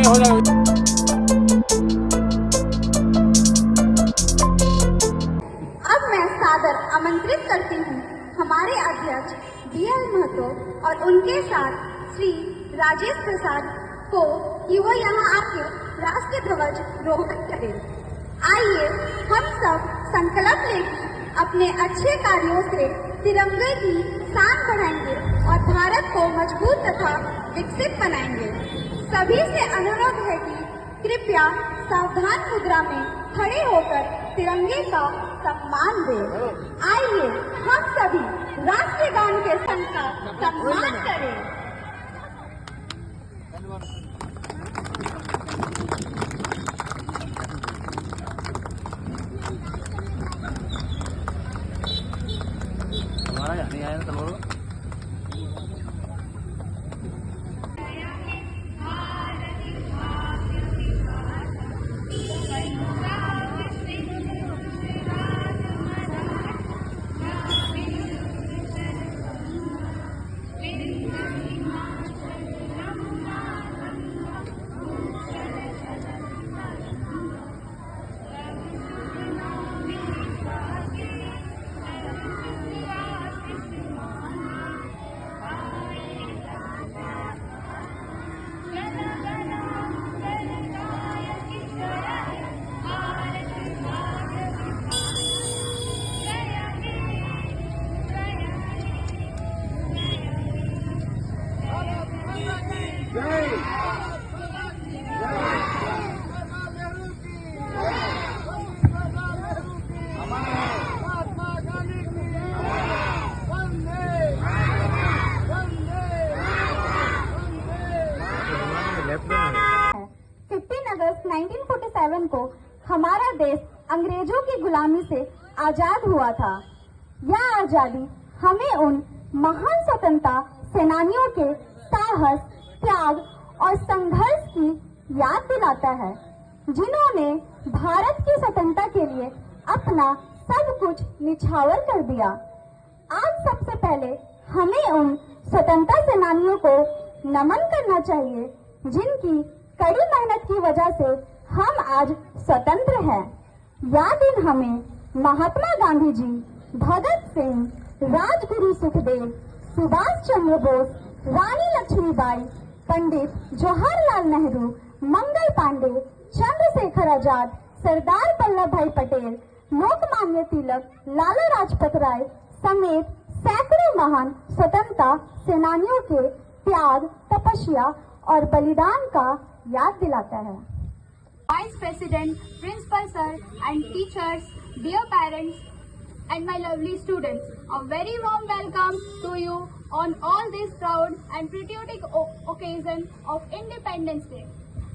हो जाएगा। अब मैं सादर आमंत्रित करती हूँ हमारे अध्यक्ष BL महतो और उनके साथ श्री राजेश प्रसाद को कि वो यहाँ आके राष्ट्रीय ध्वज रोहण करें। आइए हम सब संकल्प लेकर अपने अच्छे कार्यों से तिरंगे की शान बढ़ाएंगे और भारत को मजबूत तथा विकसित बनाएंगे। सभी से अनुरोध है कि कृपया सावधान मुद्रा में खड़े होकर तिरंगे का सम्मान दें। आइए हम सभी राष्ट्रीय गान के संग का सम्मान करें। हमारा यहाँ नहीं आया ना चलो। 1947 को हमारा देश अंग्रेजों की गुलामी से आजाद हुआ था। यह आजादी हमें उन महान स्वतंत्रता सेनानियों के साहस, त्याग और संघर्ष की याद दिलाता है, जिन्होंने भारत की स्वतंत्रता के लिए अपना सब कुछ निछावर कर दिया। आज सबसे पहले हमें उन स्वतंत्रता सेनानियों को नमन करना चाहिए, जिनकी कड़ी मेहनत की वजह से हम आज स्वतंत्र हैं। यह दिन हमें महात्मा गांधी जी, भगत सिंह, राजगुरु सुखदेव, सुभाष चंद्र बोस, रानी लक्ष्मीबाई, पंडित जवाहरलाल नेहरू, मंगल पांडे, चंद्रशेखर आजाद, सरदार वल्लभ भाई पटेल, लोकमान्य तिलक, लाला लाजपत राय समेत सैकड़ों महान स्वतंत्रता सेनानियों के त्याग, तपस्या और बलिदान का याद दिलाता है। Vice President, Principal Sir and teachers, dear parents and my lovely students, a very warm welcome to you on all this proud and patriotic occasion of Independence Day.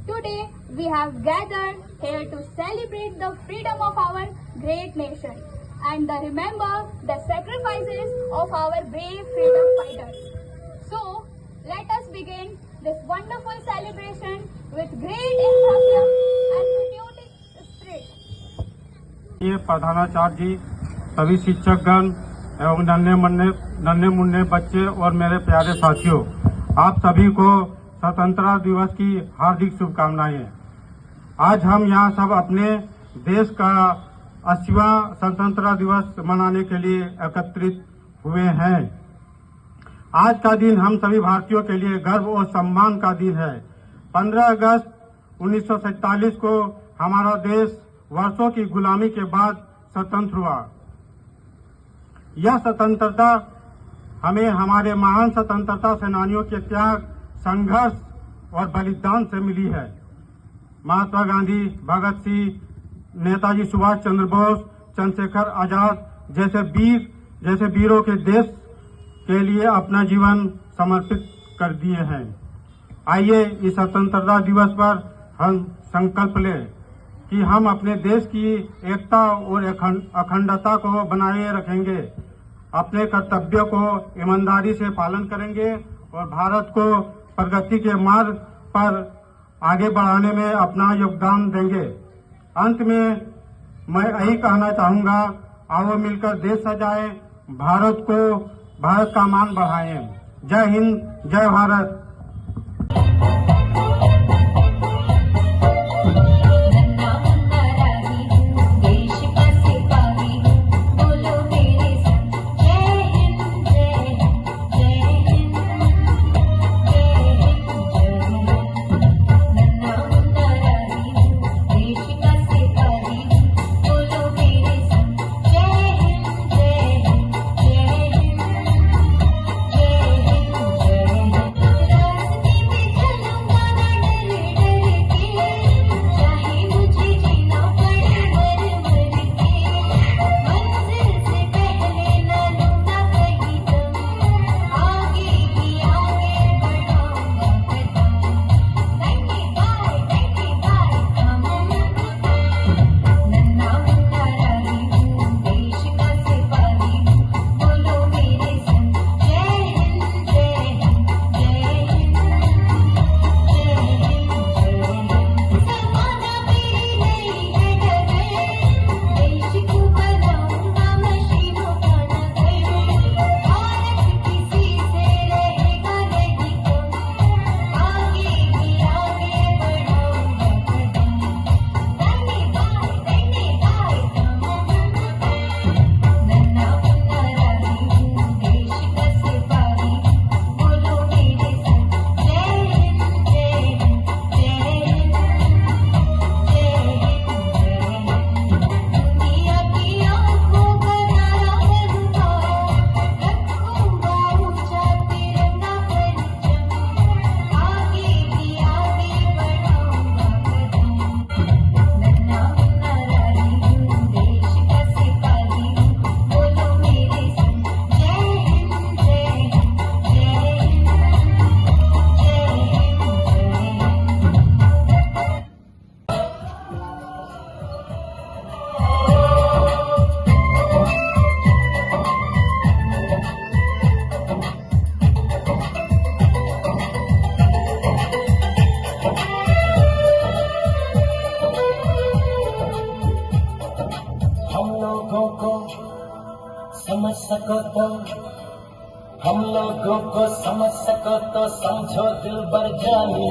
Today we have gathered here to celebrate the freedom of our great nation and remember the sacrifices of our brave freedom fighters. So let us begin this wonderful celebration with great enthusiasm and patriotic spirit. ये प्रधानाचार्य जी, सभी शिक्षकगण एवं नन्हे मुन्ने बच्चे और मेरे प्यारे साथियों, आप सभी को स्वतंत्रता दिवस की हार्दिक शुभकामनाएं। आज हम यहाँ सब अपने देश का 80वां स्वतंत्रता दिवस मनाने के लिए एकत्रित हुए हैं। आज का दिन हम सभी भारतीयों के लिए गर्व और सम्मान का दिन है। 15 अगस्त 1947 को हमारा देश वर्षों की गुलामी के बाद स्वतंत्र हुआ। यह स्वतंत्रता हमें हमारे महान स्वतंत्रता सेनानियों के त्याग, संघर्ष और बलिदान से मिली है। महात्मा गांधी, भगत सिंह, नेताजी सुभाष चंद्र बोस, चंद्रशेखर आजाद जैसे वीरों के देश के लिए अपना जीवन समर्पित कर दिए हैं। आइए इस स्वतंत्रता दिवस पर हम संकल्प लें कि हम अपने देश की एकता और अखंडता को बनाए रखेंगे, अपने कर्तव्यों को ईमानदारी से पालन करेंगे और भारत को प्रगति के मार्ग पर आगे बढ़ाने में अपना योगदान देंगे। अंत में मैं यही कहना चाहूंगा, आओ मिलकर देश सजाएं, भारत का मान बढ़ाएं। जय हिंद, जय भारत। सको तो, हम लोगों को समझ सको तो समझो दिलबर जानी,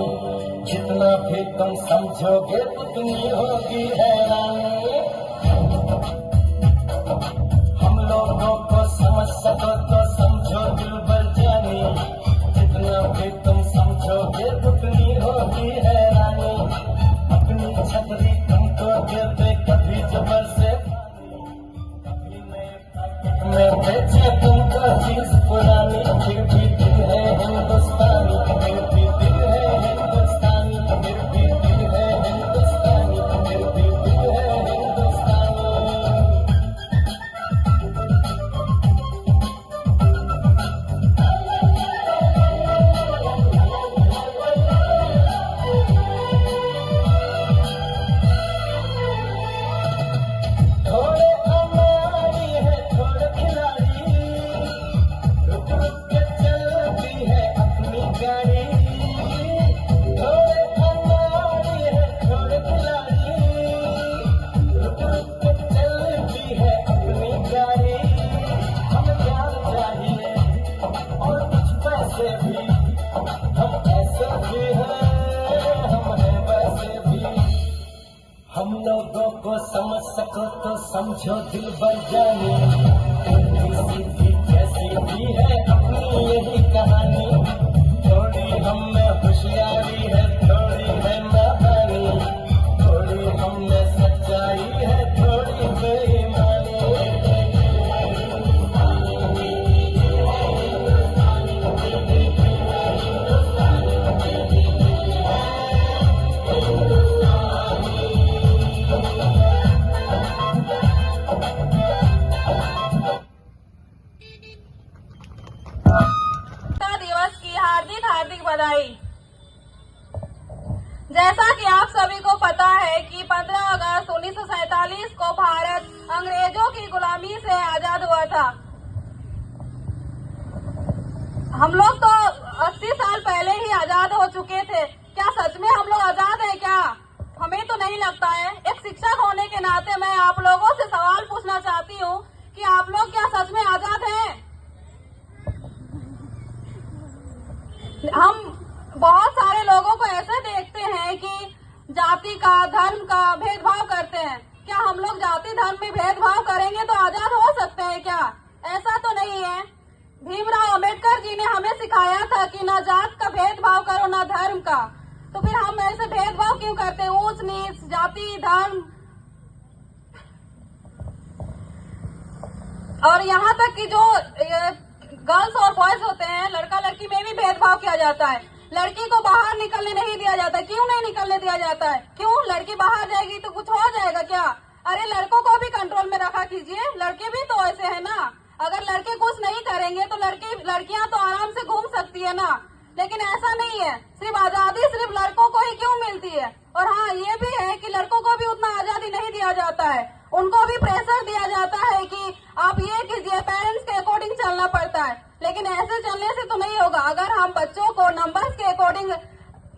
जितना भी तुम समझोगे उतनी होगी हैरानी। हम लोगों को समझ सको तो समझो दिलबर जानी, जितना भी तुम समझोगे उतनी होगी हैरानी। अपनी छतरी तुमको देते कभी जबर से, कभी नए पैकेट में बेचे तुमको चीज पुरानी। फिर भी दिल है हिंदुस्तानी, फिर भी दिल है हिंदुस्तानी, फिर भी दिल है हिंदुस्तानी, फिर भी दिल है हिंदुस्तानी। थोड़े अनाड़ी है थोड़े खिलाड़ी, रुक रुक के चलती है अपनी गाड़ी। थोड़े अनाड़ी है थोड़े खिलाड़ी, रुक रुक के चलती है अपनी गाड़ी। हमें प्यार चाहिए और कुछ पैसे भी, हम ऐसे भी हैं, हम हैं वैसे भी। हम लोगों को समझ सको तो समझो दिलबर जानी, सीधी कैसी भी है अपनी यही कहानी। थोड़ी हम में होशियारी है, थोड़ी है नादानी, थोड़ी हम में सच्चाई है, थोड़ी बेईमानी। स्वतंत्रता दिवस की हार्दिक हार्दिक बधाई। जैसा कि आप सभी को पता है कि 15 अगस्त 1947 को भारत अंग्रेजों की गुलामी से आजाद हुआ था। हम लोग तो 80 साल पहले ही आजाद हो चुके थे। क्या सच में हम लोग आजाद हैं क्या? हमें तो नहीं लगता है। एक शिक्षक होने के नाते मैं आप लोगों से सवाल पूछना चाहती हूँ कि आप लोग क्या सच में आजाद हैं? हम बहुत सारे लोगों को ऐसे देखते हैं कि जाति का, धर्म का भेदभाव करते हैं। क्या हम लोग जाति धर्म में भेदभाव करेंगे तो आजाद हो सकते हैं क्या? ऐसा तो नहीं है। भीमराव अंबेडकर जी ने हमें सिखाया था कि ना जात का भेदभाव करो ना धर्म का। तो फिर हम ऐसे भेदभाव क्यों करते हैं? ऊंच नीच, जाति, धर्म, और यहाँ तक कि जो गर्ल्स और बॉयज होते हैं, लड़का लड़की में भी भेदभाव किया जाता है। लड़की को बाहर निकलने नहीं दिया जाता। क्यों नहीं निकलने दिया जाता है? क्यों? लड़की बाहर जाएगी तो कुछ हो जाएगा क्या? अरे लड़कों को भी कंट्रोल में रखा कीजिए। लड़के भी तो ऐसे है ना। अगर लड़के कुछ नहीं करेंगे तो लड़कियां तो आराम से घूम सकती है ना। लेकिन ऐसा नहीं है। सिर्फ आजादी सिर्फ लड़कों को ही क्यों मिलती है? और हाँ, ये भी है कि लड़कों को भी उतना आजादी नहीं दिया जाता है। उनको भी प्रेशर दिया जाता है कि आप ये कीजिए, पेरेंट्स के अकॉर्डिंग चलना पड़ता है। लेकिन ऐसे चलने से तो नहीं होगा। अगर हम बच्चों को नंबर्स के अकॉर्डिंग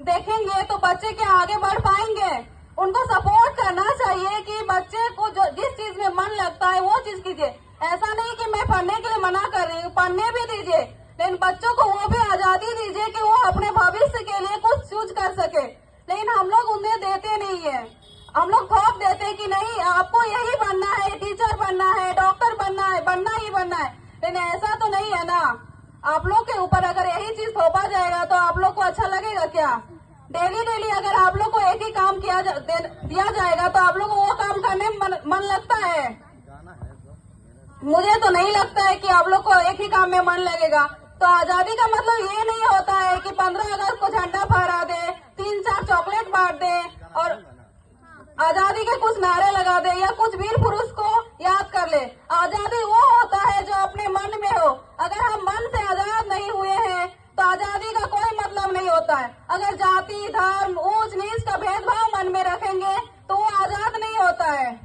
देखेंगे तो बच्चे क्या आगे बढ़ पाएंगे? उनको सपोर्ट करना चाहिए कि बच्चे को जो जिस चीज में मन लगता है वो चीज कीजिए। ऐसा नहीं कि मैं पढ़ने के लिए मना कर रही हूँ, पढ़ने भी दीजिए, लेकिन बच्चों को वो भी आजादी दीजिए कि वो अपने भविष्य के लिए कुछ चूज कर सके। लेकिन हम लोग उन्हें देते नहीं है। हम लोग थोप देते हैं कि नहीं आपको यही बनना है, टीचर बनना है, डॉक्टर बनना है, बनना ही बनना है। लेकिन ऐसा तो नहीं है ना। आप लोग के ऊपर अगर यही चीज थोपा जाएगा तो आप लोग को अच्छा लगेगा क्या? डेली डेली अगर आप लोग को एक ही काम दिया जाएगा तो आप लोग को वो काम करने में मन लगता है? मुझे तो नहीं लगता है कि आप लोग को एक ही काम में मन लगेगा। तो आजादी का मतलब ये नहीं होता है कि 15 अगस्त को झंडा फहरा दे, 3-4 चॉकलेट बांट दे और आजादी के कुछ नारे लगा दे या कुछ वीर पुरुष को याद कर ले। आजादी वो होता है जो अपने मन में हो। अगर हम मन से आजाद नहीं हुए हैं तो आजादी का कोई मतलब नहीं होता है। अगर जाति, धर्म, ऊंच नीच का भेदभाव मन में रखेंगे तो वो आजाद नहीं होता है।